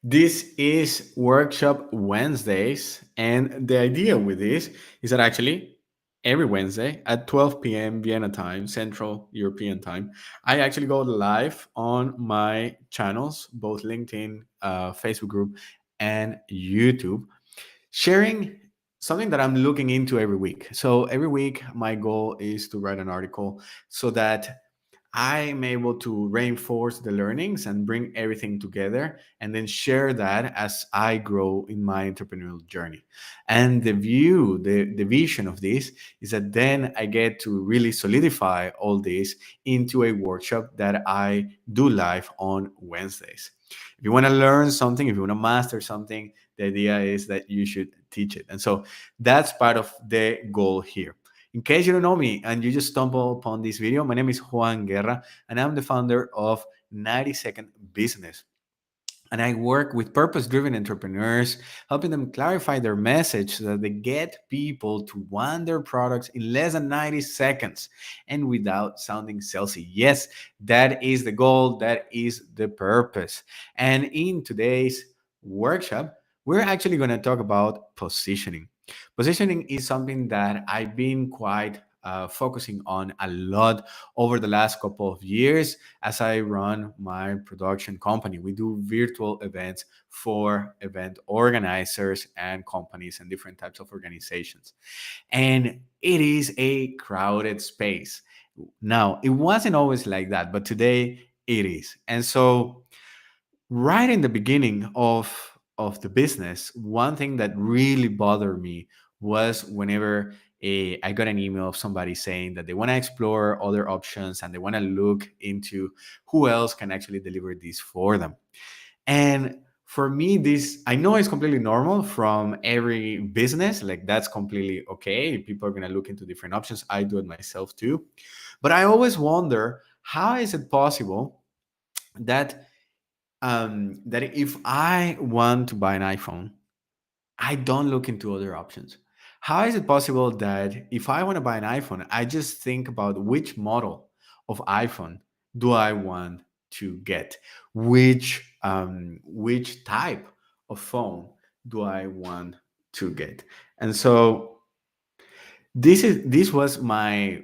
This is Workshop Wednesdays, and the idea with this is that actually every Wednesday at 12 p.m. Vienna time, Central European time, I actually go live on my channels, both LinkedIn, Facebook group, and YouTube, sharing something that I'm looking into every week. So every week, my goal is to write an article so that I'm able to reinforce the learnings and bring everything together and then share that as I grow in my entrepreneurial journey. And the vision of this is that then I get to really solidify all this into a workshop that I do live on Wednesdays. If you want to learn something, if you want to master something, the idea is that you should teach it. And so that's part of the goal here. In case you don't know me and you just stumble upon this video, my name is Juan Guerra and I'm the founder of 90-Second Business. And I work with purpose driven entrepreneurs, helping them clarify their message so that they get people to want their products in less than 90 seconds and without sounding salesy. Yes, that is the goal, that is the purpose. And in today's workshop, we're actually going to talk about positioning. Positioning is something that I've been quite focusing on a lot over the last couple of years as I run my production company. We do virtual events for event organizers and companies and different types of organizations. And it is a crowded space. Now, it wasn't always like that, but today it is. And so right in the beginning of the business, one thing that really bothered me was whenever I got an email of somebody saying that they want to explore other options and they want to look into who else can actually deliver this for them. And for me, this I know it's completely normal from every business. Like that's completely okay. People are gonna look into different options. I do it myself too. But I always wonder how is it possible that that if I want to buy an iPhone, I don't look into other options. How is it possible that if I want to buy an iPhone, I just think about which model of iPhone do I want to get? Which type of phone do I want to get? And so this was my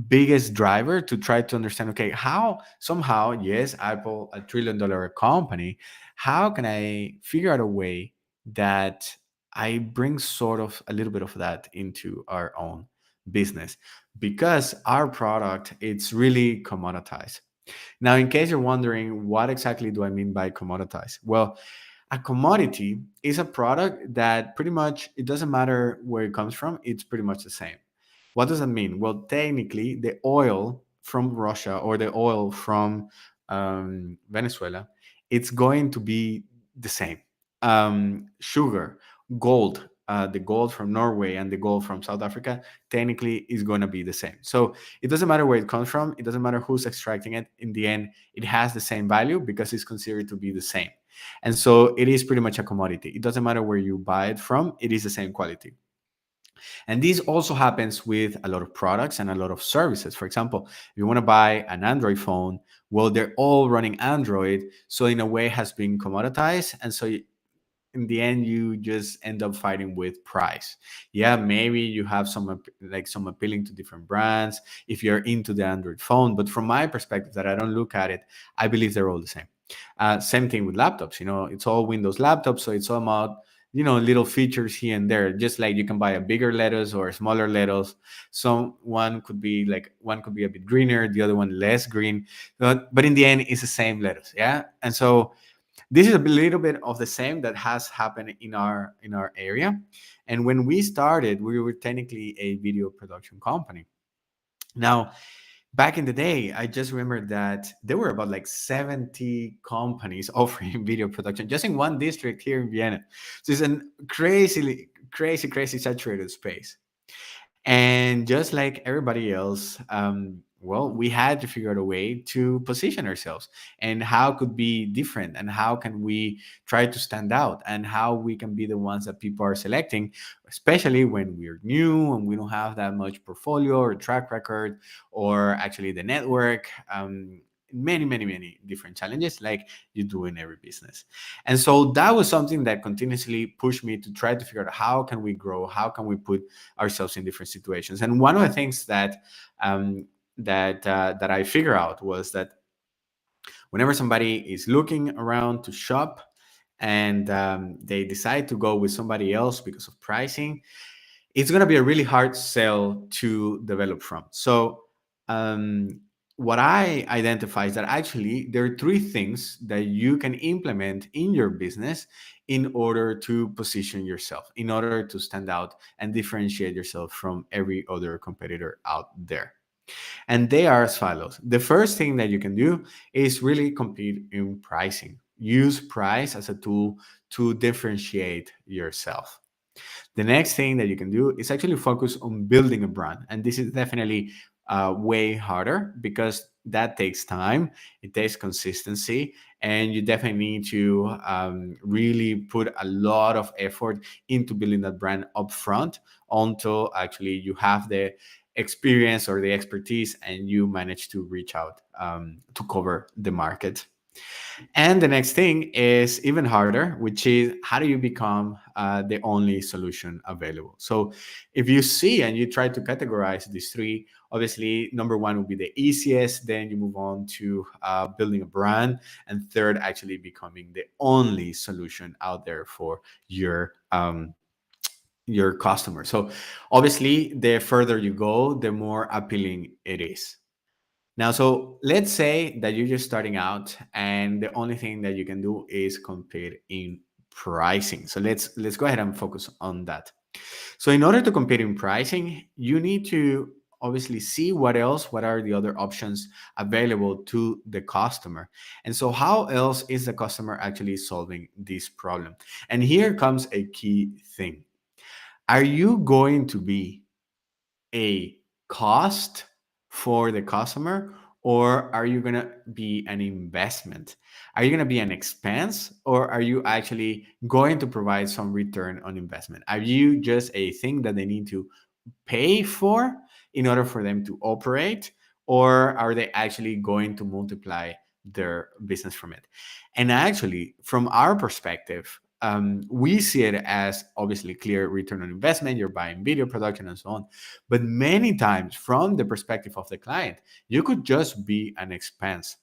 biggest driver to try to understand, okay, how somehow, yes, Apple, a $1 trillion company, how can I figure out a way that I bring sort of a little bit of that into our own business, because our product, it's really commoditized. Now, in case you're wondering what exactly do I mean by commoditized, well, a commodity is a product that pretty much, it doesn't matter where it comes from, it's pretty much the same. What does that mean? Well, technically, the oil from Russia or the oil from Venezuela, it's going to be the same. Sugar, gold, the gold from Norway and the gold from South Africa, technically is going to be the same. So it doesn't matter where it comes from. It doesn't matter who's extracting it. In the end, it has the same value because it's considered to be the same. And so it is pretty much a commodity. It doesn't matter where you buy it from, it is the same quality. And this also happens with a lot of products and a lot of services. For example, if you want to buy an Android phone, well, they're all running Android. So, in a way, has been commoditized. And so, in the end, you just end up fighting with price. Yeah, maybe you have some appealing to different brands if you're into the Android phone. But from my perspective, that I don't look at it, I believe they're all the same. Same thing with laptops. It's all Windows laptops, so it's all about little features here and there. Just like you can buy a bigger lettuce or a smaller lettuce. One could be a bit greener, the other one less green, but in the end, it's the same lettuce. Yeah, and so this is a little bit of the same that has happened in our area. And when we started, we were technically a video production company. Now, back in the day, I just remember that there were about like 70 companies offering video production just in one district here in Vienna. So it's a crazy saturated space. And just like everybody else, well, we had to figure out a way to position ourselves and how could be different and how can we try to stand out and how we can be the ones that people are selecting, especially when we're new and we don't have that much portfolio or track record or actually the network. many different challenges, like you do in every business. And so that was something that continuously pushed me to try to figure out how can we grow, how can we put ourselves in different situations. And one of the things that I figure out was that whenever somebody is looking around to shop and they decide to go with somebody else because of pricing, it's going to be a really hard sell to develop from. So, um, what I identify is that actually there are three things that you can implement in your business in order to position yourself, in order to stand out and differentiate yourself from every other competitor out there. And they are as follows. The first thing that you can do is really compete in pricing. Use price as a tool to differentiate yourself. The next thing that you can do is actually focus on building a brand. And this is definitely way harder because that takes time, it takes consistency, and you definitely need to really put a lot of effort into building that brand upfront until actually you have the experience or the expertise and you manage to reach out to cover the market. And the next thing is even harder, which is how do you become the only solution available? So if you see and you try to categorize these three, obviously number one would be the easiest. Then you move on to building a brand, and third, actually becoming the only solution out there for your customer. So obviously, the further you go, the more appealing it is. Now, so let's say that you're just starting out and the only thing that you can do is compete in pricing. So let's go ahead and focus on that. So in order to compete in pricing, you need to obviously see what are the other options available to the customer. And so how else is the customer actually solving this problem? And here comes a key thing. Are you going to be a cost for the customer, or are you going to be an investment? Are you going to be an expense, or are you actually going to provide some return on investment? Are you just a thing that they need to pay for in order for them to operate, or are they actually going to multiply their business from it? And actually, from our perspective, we see it as obviously clear return on investment. You're buying video production and so on. But many times, from the perspective of the client, you could just be an expense.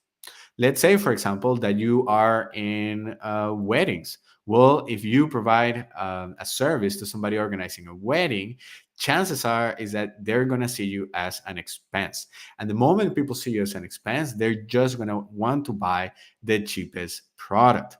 Let's say, for example, that you are in weddings. Well, if you provide a service to somebody organizing a wedding, chances are is that they're going to see you as an expense. And the moment people see you as an expense, they're just going to want to buy the cheapest product.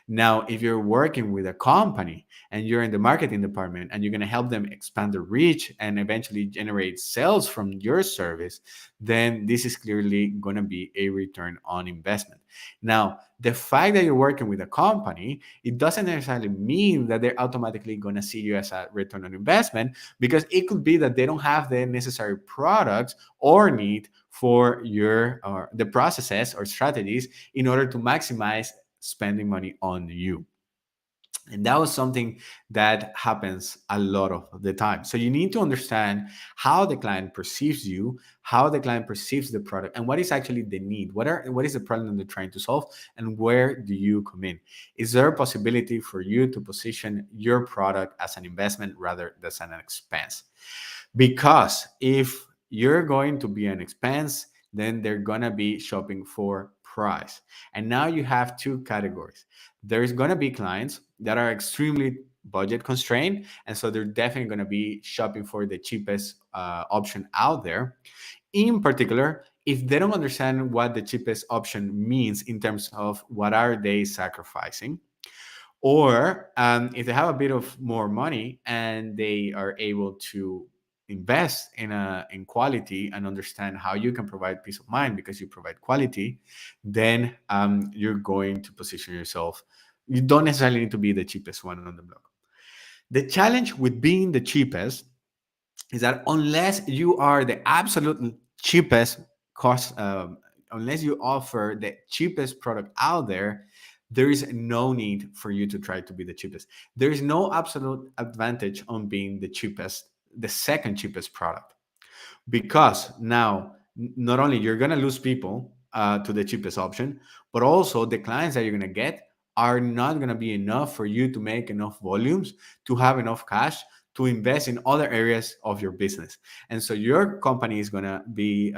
Now, if you're working with a company and you're in the marketing department and you're going to help them expand their reach and eventually generate sales from your service, then this is clearly going to be a return on investment. Now, the fact that you're working with a company, it doesn't necessarily mean that they're automatically going to see you as a return on investment, because it could be that they don't have the necessary products or need for your or the processes or strategies in order to maximize spending money on you. And that was something that happens a lot of the time. So you need to understand how the client perceives you, how the client perceives the product, and what is actually the need. What is the problem they're trying to solve, and where do you come in? Is there a possibility for you to position your product as an investment rather than an expense? Because if you're going to be an expense, then they're going to be shopping for price. And now you have two categories. There's going to be clients that are extremely budget constrained. And so they're definitely going to be shopping for the cheapest option out there. In particular, if they don't understand what the cheapest option means in terms of what are they sacrificing, or if they have a bit of more money and they are able to invest in quality and understand how you can provide peace of mind because you provide quality, then you're going to position yourself. You don't necessarily need to be the cheapest one on the block. The challenge with being the cheapest is that unless you are the absolute cheapest cost, unless you offer the cheapest product out there, there is no need for you to try to be the cheapest. There is no absolute advantage on being the cheapest, the second cheapest product, because now not only you're going to lose people, to the cheapest option, but also the clients that you're going to get are not going to be enough for you to make enough volumes to have enough cash to invest in other areas of your business. And so your company is going to be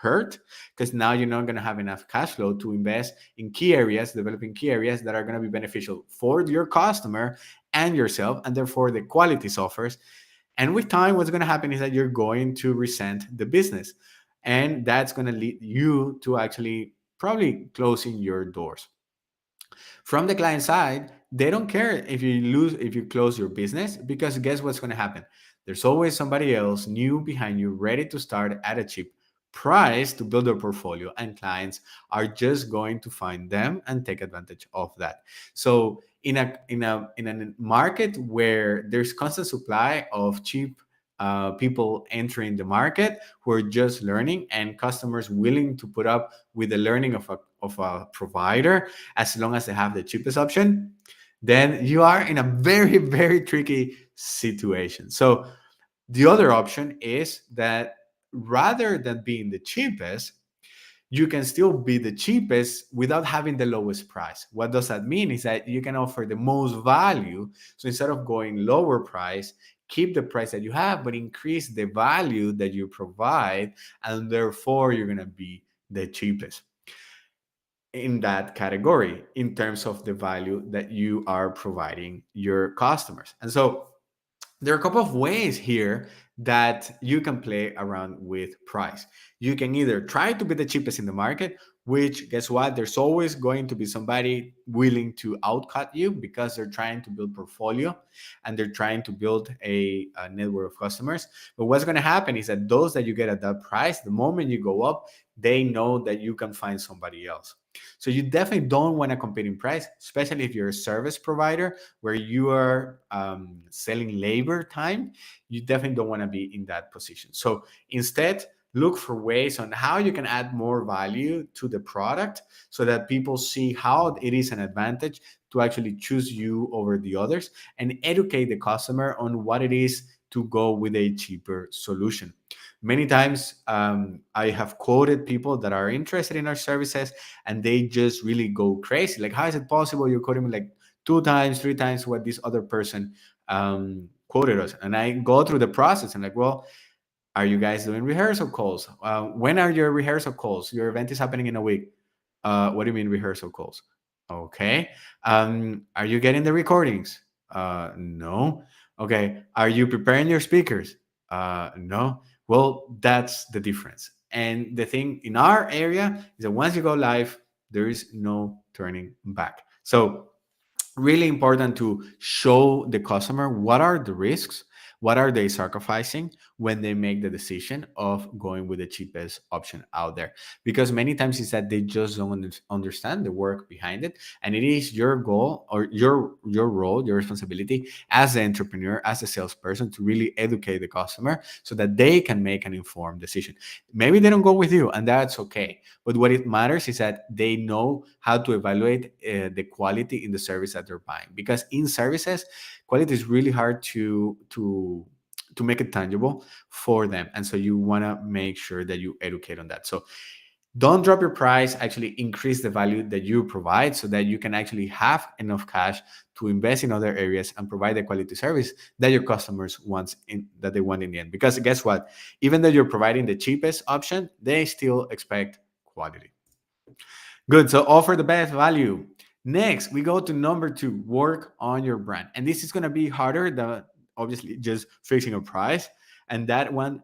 hurt because now you're not going to have enough cash flow to invest in key areas, developing key areas that are going to be beneficial for your customer and yourself, and therefore the quality suffers. And with time, what's going to happen is that you're going to resent the business. And that's going to lead you to actually probably closing your doors. From the client side, they don't care if you close your business, because guess what's going to happen? There's always somebody else new behind you ready to start at a cheap price to build their portfolio, and clients are just going to find them and take advantage of that. So in a market where there's constant supply of cheap people entering the market who are just learning, and customers willing to put up with the learning of a provider as long as they have the cheapest option, then you are in a very, very tricky situation. So the other option is that rather than being the cheapest, you can still be the cheapest without having the lowest price. What does that mean? Is that you can offer the most value. So instead of going lower price, keep the price that you have, but increase the value that you provide, and therefore you're going to be the cheapest in that category in terms of the value that you are providing your customers. And so there are a couple of ways here that you can play around with price. You can either try to be the cheapest in the market, which guess what? There's always going to be somebody willing to outcut you because they're trying to build portfolio and they're trying to build a network of customers. But what's going to happen is that those that you get at that price, the moment you go up, they know that you can find somebody else. So you definitely don't want to compete in price, especially if you're a service provider where you are selling labor time. You definitely don't want to be in that position. So instead, look for ways on how you can add more value to the product so that people see how it is an advantage to actually choose you over the others, and educate the customer on what it is to go with a cheaper solution. Many times, I have quoted people that are interested in our services, and they just really go crazy. Like, how is it possible you're quoting me like two times, three times what this other person quoted us? And I go through the process. And like, well, are you guys doing rehearsal calls? When are your rehearsal calls? Your event is happening in a week. What do you mean rehearsal calls? Okay. Are you getting the recordings? No. Okay. Are you preparing your speakers? No. Well, that's the difference. And the thing in our area is that once you go live, there is no turning back. So really important to show the customer what are the risks, what are they sacrificing when they make the decision of going with the cheapest option out there. Because many times it's that they just don't understand the work behind it, and it is your goal or your role, your responsibility as the entrepreneur, as a salesperson, to really educate the customer so that they can make an informed decision. Maybe they don't go with you, and that's okay, but what it matters is that they know how to evaluate the quality in the service that they're buying. Because in services, quality is really hard to make it tangible for them, and so you want to make sure that you educate on that. So don't drop your price. Actually, increase the value that you provide so that you can actually have enough cash to invest in other areas and provide the quality service that your customers that they want in the end. Because guess what? Even though you're providing the cheapest option, they still expect quality. Good. So offer the best value. Next, we go to number two, work on your brand. And this is going to be harder than obviously just fixing a price. And that one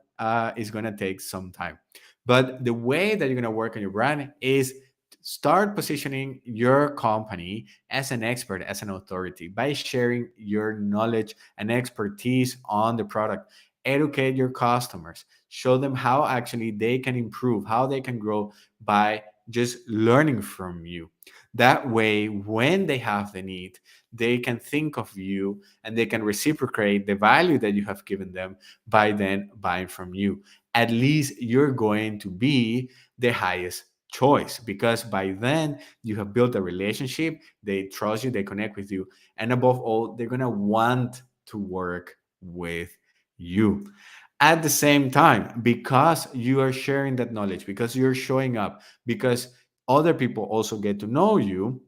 is going to take some time. But the way that you're going to work on your brand is start positioning your company as an expert, as an authority, by sharing your knowledge and expertise on the product. Educate your customers, show them how actually they can improve, how they can grow by just learning from you. That way, when they have the need, they can think of you and they can reciprocate the value that you have given them by then buying from you. At least you're going to be the highest choice, because by then you have built a relationship, they trust you, they connect with you, and above all, they're going to want to work with you. At the same time, because you are sharing that knowledge, because you're showing up, because other people also get to know you,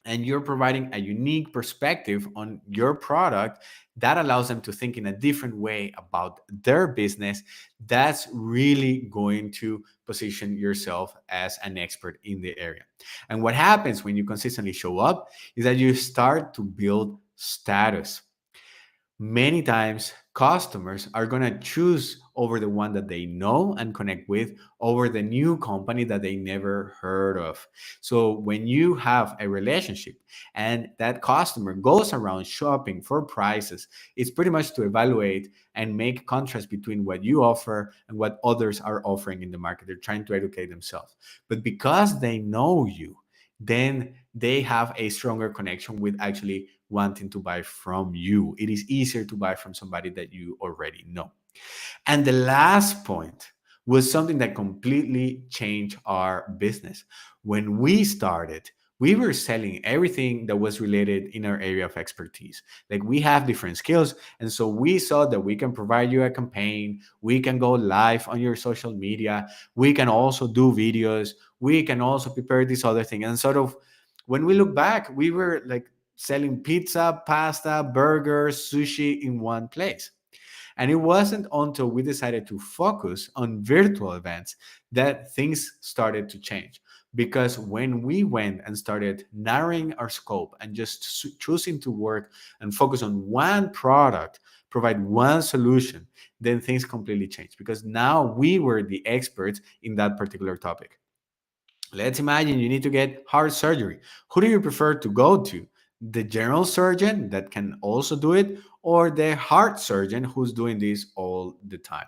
and you're providing a unique perspective on your product that allows them to think in a different way about their business, that's really going to position yourself as an expert in the area. And what happens when you consistently show up is that you start to build status. Many times customers are going to choose over the one that they know and connect with over the new company that they never heard of. So when you have a relationship and that customer goes around shopping for prices, it's pretty much to evaluate and make contrast between what you offer and what others are offering in the market. They're trying to educate themselves, but because they know you, then they have a stronger connection with actually wanting to buy from you. It is easier to buy from somebody that you already know. And the last point was something that completely changed our business. When we started, we were selling everything that was related in our area of expertise. Like we have different skills. And so we saw that we can provide you a campaign. We can go live on your social media. We can also do videos. We can also prepare this other thing. And sort of when we look back, we were like selling pizza, pasta, burgers, sushi in one place. And it wasn't until we decided to focus on virtual events that things started to change. Because when we went and started narrowing our scope and just choosing to work and focus on one product, provide one solution, then things completely changed. Because now we were the experts in that particular topic. Let's imagine you need to get heart surgery. Who do you prefer to go to? The general surgeon that can also do it, or the heart surgeon who's doing this all the time?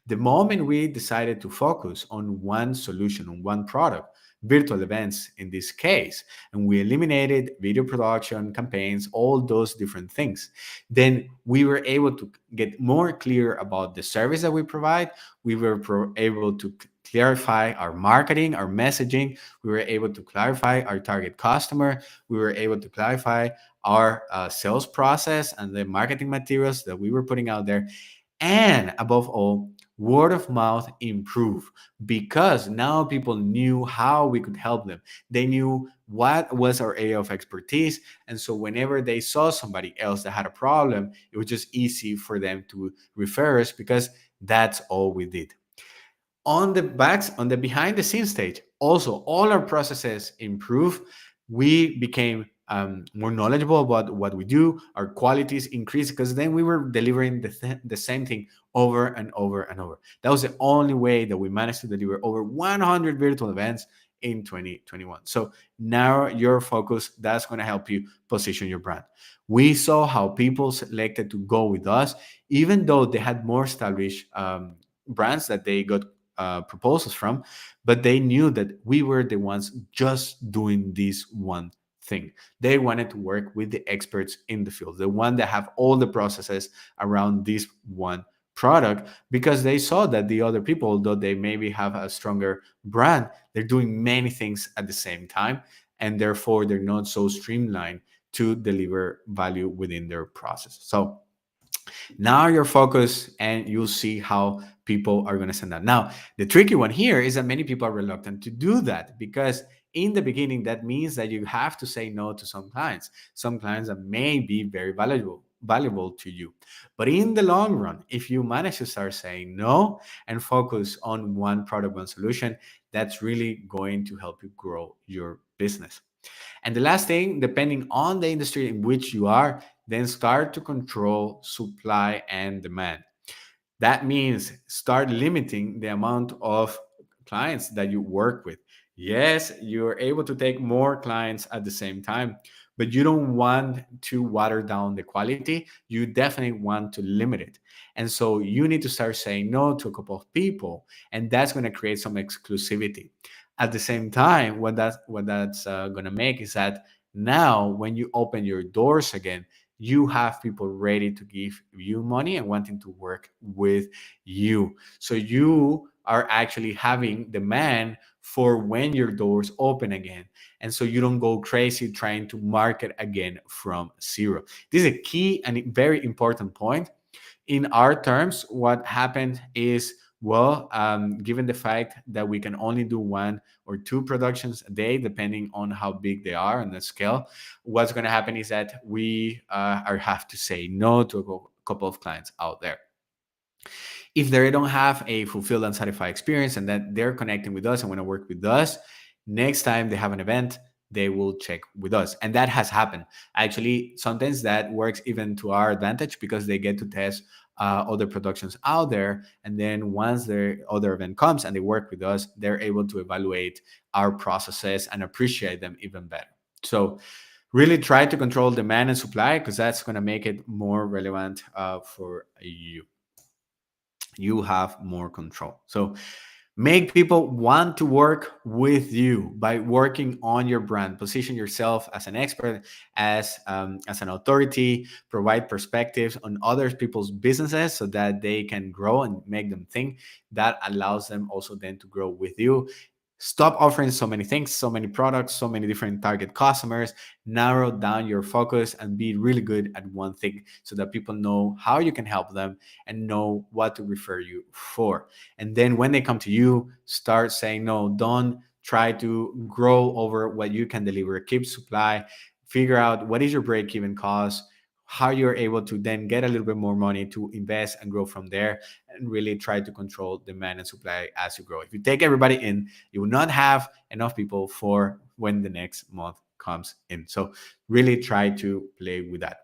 The moment we decided to focus on one solution, on one product, virtual events in this case, and we eliminated video production, campaigns, all those different things, then we were able to get more clear about the service that we provide. We were able to clarify our marketing, our messaging. We were able to clarify our target customer. We were able to clarify our sales process and the marketing materials that we were putting out there. And above all, word of mouth improve because now people knew how we could help them. They knew what was our area of expertise. And so whenever they saw somebody else that had a problem, it was just easy for them to refer us because that's all we did. On the behind the scenes stage, also all our processes improve. We became more knowledgeable about what we do. Our qualities increased because then we were delivering the same thing over and over and over. That was the only way that we managed to deliver over 100 virtual events in 2021. So now your focus, that's going to help you position your brand. We saw how people selected to go with us even though they had more established brands that they got proposals from, but they knew that we were the ones just doing this one thing. They wanted to work with the experts in the field, the one that have all the processes around this one product, because they saw that the other people, although they maybe have a stronger brand, they're doing many things at the same time, and therefore they're not so streamlined to deliver value within their process. So now your focus and you'll see how people are going to send that. Now, the tricky one here is that many people are reluctant to do that because in the beginning, that means that you have to say no to some clients that may be very valuable to you. But in the long run, if you manage to start saying no and focus on one product, one solution, that's really going to help you grow your business. And the last thing, depending on the industry in which you are, then start to control supply and demand. That means start limiting the amount of clients that you work with. Yes, you're able to take more clients at the same time, but you don't want to water down the quality. You definitely want to limit it. And so you need to start saying no to a couple of people, and that's going to create some exclusivity. At the same time, what that's going to make is that now when you open your doors again, you have people ready to give you money and wanting to work with you. So you are actually having demand for when your doors open again. And so you don't go crazy trying to market again from zero. This is a key and very important point In our terms, what happened is, well, given the fact that we can only do 1 or 2 productions a day, depending on how big they are and the scale, what's going to happen is that we are have to say no to a couple of clients out there. If they don't have a fulfilled and satisfied experience and that they're connecting with us and want to work with us, next time they have an event, they will check with us. And that has happened. Actually, sometimes that works even to our advantage because they get to test other productions out there. And then once their other event comes and they work with us, they're able to evaluate our processes and appreciate them even better. So really try to control demand and supply because that's going to make it more relevant for you. You have more control. So make people want to work with you by working on your brand. Position yourself as an expert, as an authority. Provide perspectives on other people's businesses so that they can grow and make them think. That allows them also then to grow with you. Stop offering so many things, so many products, so many different target customers. Narrow down your focus and be really good at one thing so that people know how you can help them and know what to refer you for. And then when they come to you, start saying no. Don't try to grow over what you can deliver. Keep supply. Figure out what is your break even cost, how you're able to then get a little bit more money to invest and grow from there, and really try to control demand and supply as you grow. If you take everybody in, you will not have enough people for when the next month comes in. So really try to play with that.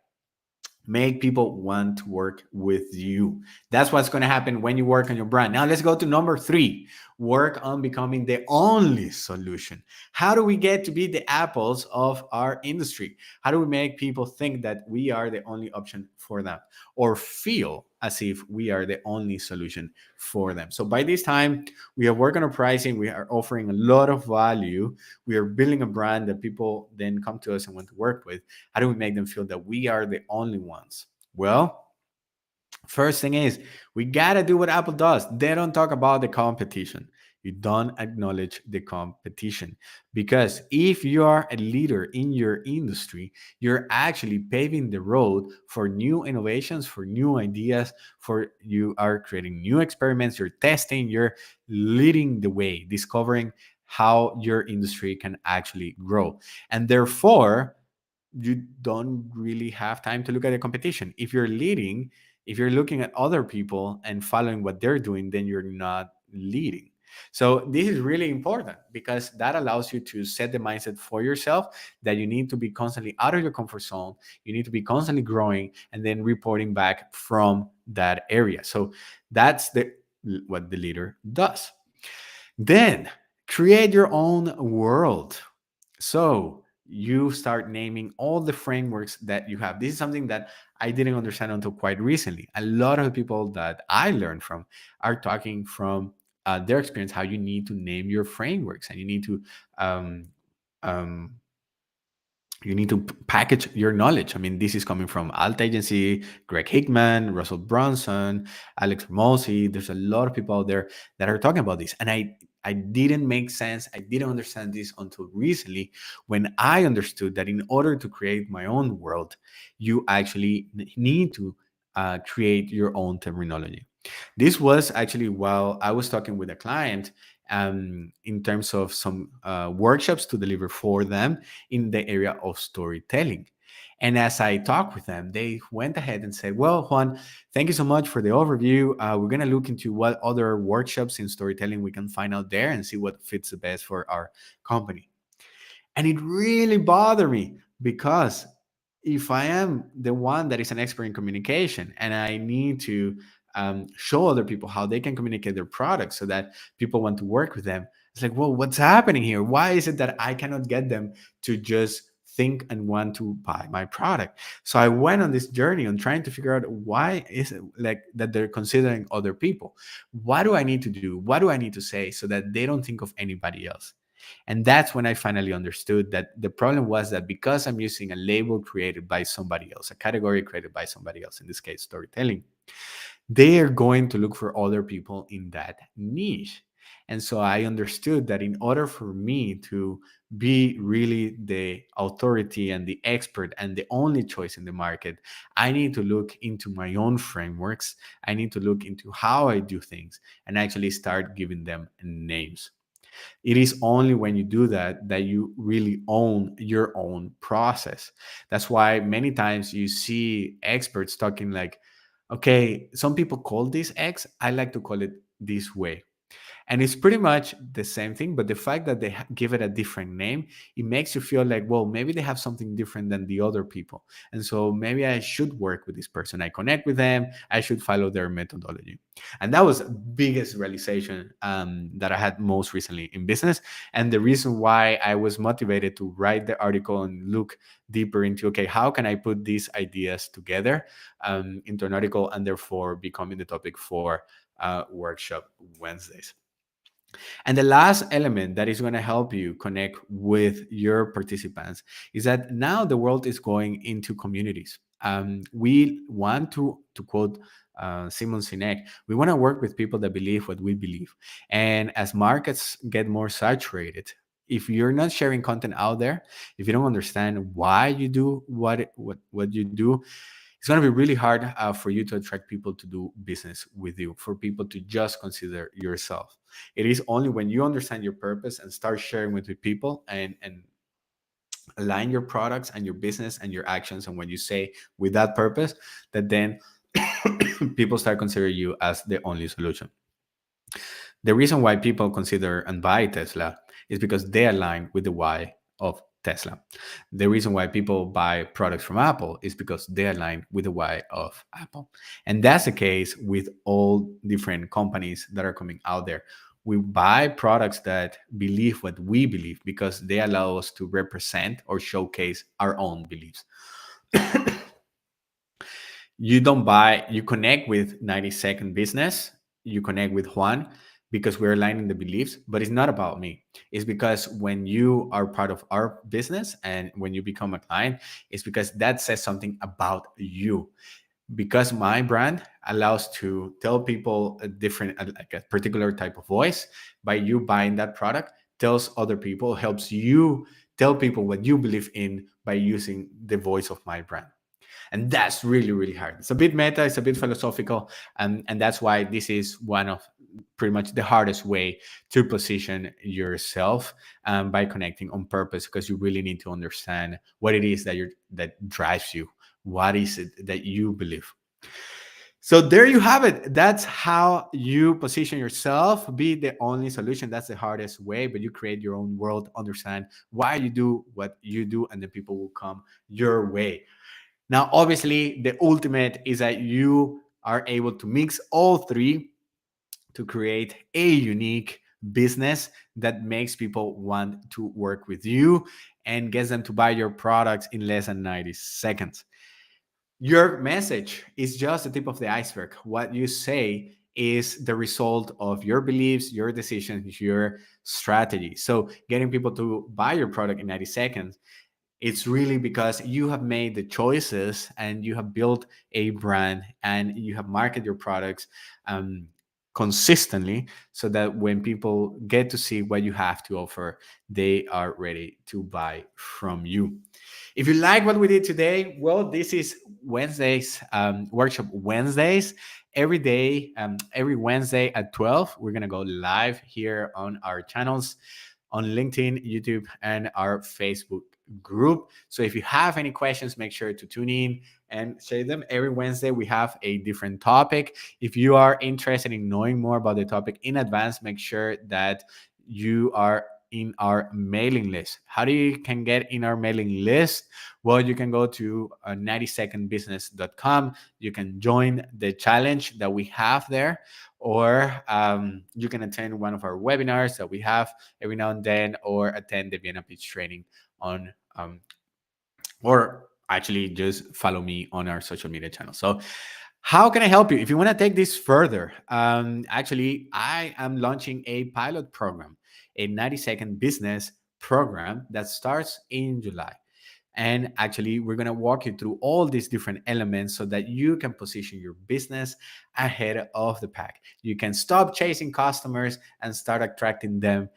Make people want to work with you. That's what's going to happen when you work on your brand. Now let's go to number 3. Work on becoming the only solution. How do we get to be the apples of our industry? How do we make people think that we are the only option for them or feel as if we are the only solution for them? So by this time, we are working on pricing. We are offering a lot of value. We are building a brand that people then come to us and want to work with. How do we make them feel that we are the only ones? Well, first thing is we gotta do what Apple does. They don't talk about the competition. You don't acknowledge the competition because if you are a leader in your industry, you're actually paving the road for new innovations, for new ideas, for you are creating new experiments, you're testing, you're leading the way, discovering how your industry can actually grow. And therefore, you don't really have time to look at the competition. If you're leading, if you're looking at other people and following what they're doing, then you're not leading. So this is really important because that allows you to set the mindset for yourself that you need to be constantly out of your comfort zone. You need to be constantly growing and then reporting back from that area. So that's the what the leader does. Then create your own world. So you start naming all the frameworks that you have. This is something that I didn't understand until quite recently. A lot of the people that I learned from are talking from their experience how you need to name your frameworks and um, um, you need to package your knowledge. I mean, this is coming from Alt Agency, Greg Hickman, Russell Brunson, Alex Ramosi. There's a lot of people out there that are talking about this. And I didn't make sense. I didn't understand this until recently when I understood that in order to create my own world, you actually need to create your own terminology. This was actually while I was talking with a client in terms of some workshops to deliver for them in the area of storytelling. And as I talked with them, they went ahead and said, well, Juan, thank you so much for the overview. We're going to look into what other workshops in storytelling we can find out there and see what fits the best for our company. And it really bothered me because if I am the one that is an expert in communication and I need to show other people how they can communicate their products so that people want to work with them, it's like, well, what's happening here? Why is it that I cannot get them to just think and want to buy my product? So I went on this journey on trying to figure out why is it like that they're considering other people. What do I need to do? What do I need to say so that they don't think of anybody else? And that's when I finally understood that the problem was that because I'm using a label created by somebody else, a category created by somebody else, in this case, storytelling, they are going to look for other people in that niche. And so I understood that in order for me to be really the authority and the expert and the only choice in the market, I need to look into my own frameworks. I need to look into how I do things and actually start giving them names. It is only when you do that that you really own your own process. That's why many times you see experts talking like, okay, some people call this X, I like to call it this way. And it's pretty much the same thing, but the fact that they give it a different name, it makes you feel like, well, maybe they have something different than the other people, and so maybe I should work with this person. I connect with them, I should follow their methodology. And that was the biggest realization that I had most recently in business, and the reason why I was motivated to write the article and look deeper into, okay, how can I put these ideas together into an article, and therefore becoming the topic for workshop Wednesdays. And the last element that is going to help you connect with your participants is that now the world is going into communities. We want to quote Simon Sinek, we want to work with people that believe what we believe. And as markets get more saturated, if you're not sharing content out there, if you don't understand why you do what you do, it's going to be really hard for you to attract people to do business with you, for people to just consider yourself. It is only when you understand your purpose and start sharing with the people, and align your products and your business and your actions, and when you say with that purpose, that then people start considering you as the only solution. The reason why people consider and buy Tesla is because they align with the why of Tesla. The reason why people buy products from Apple is because they align with the why of Apple. And that's the case with all different companies that are coming out there. We buy products that believe what we believe because they allow us to represent or showcase our own beliefs. You don't buy, you connect with 90-second business, you connect with Juan because we're aligning the beliefs, but it's not about me. It's because when you are part of our business and when you become a client, it's because that says something about you. Because my brand allows to tell people a different, like a particular type of voice, by you buying that product tells other people, helps you tell people what you believe in by using the voice of my brand. And that's really, really hard. It's a bit meta, it's a bit philosophical, and that's why this is one of pretty much the hardest way to position yourself, by connecting on purpose, because you really need to understand what it is that drives you. What is it that you believe? So there you have it. That's how you position yourself. Be the only solution. That's the hardest way, but you create your own world, understand why you do what you do, and then people will come your way. Now, obviously, the ultimate is that you are able to mix all three to create a unique business that makes people want to work with you and gets them to buy your products in less than 90 seconds. Your message is just the tip of the iceberg. What you say is the result of your beliefs, your decisions, your strategy. So, getting people to buy your product in 90 seconds, it's really because you have made the choices and you have built a brand and you have marketed your products um, consistently, so that when people get to see what you have to offer, they are ready to buy from you. If you like what we did today, well, this is Wednesdays, workshop Wednesdays. Every day, every Wednesday at 12, we're going to go live here on our channels on LinkedIn, YouTube, and our Facebook group. So if you have any questions, make sure to tune in and share them. Every Wednesday, we have a different topic. If you are interested in knowing more about the topic in advance, make sure that you are in our mailing list. How do you can get in our mailing list? Well, you can go to 90secondbusiness.com. You can join the challenge that we have there, or you can attend one of our webinars that we have every now and then, or attend the Vienna Pitch training on, or actually just follow me on our social media channel. So how can I help you? If you want to take this further, actually, I am launching a pilot program, a 90-second business program that starts in July. And actually, we're going to walk you through all these different elements so that you can position your business ahead of the pack. You can stop chasing customers and start attracting them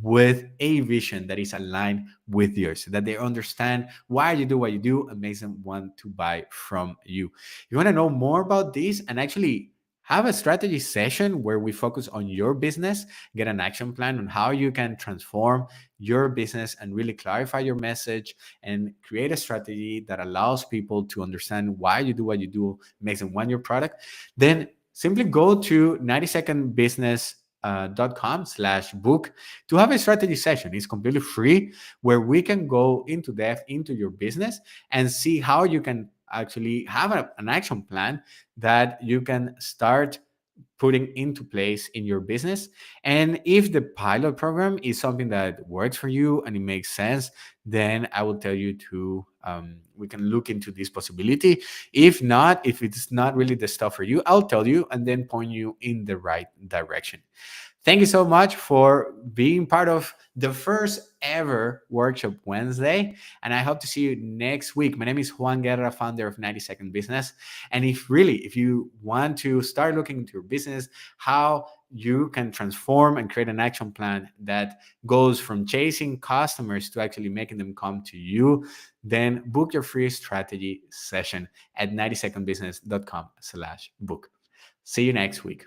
with a vision that is aligned with yours, so that they understand why you do what you do and makes them want to buy from you. You want to know more about this and actually have a strategy session where we focus on your business, get an action plan on how you can transform your business and really clarify your message and create a strategy that allows people to understand why you do what you do, makes them want your product, then simply go to 90secondbusiness.com/book to have a strategy session. It's completely free where we can go into depth into your business and see how you can actually have an action plan that you can start putting into place in your business. And if the pilot program is something that works for you and it makes sense, then I will tell you to we can look into this possibility. If not, if it's not really the stuff for you, I'll tell you and then point you in the right direction. Thank you so much for being part of the first ever Workshop Wednesday. And I hope to see you next week. My name is Juan Guerra, founder of 90 Second Business. And if you want to start looking into your business, how you can transform and create an action plan that goes from chasing customers to actually making them come to you, then book your free strategy session at 90secondbusiness.com/book. See you next week.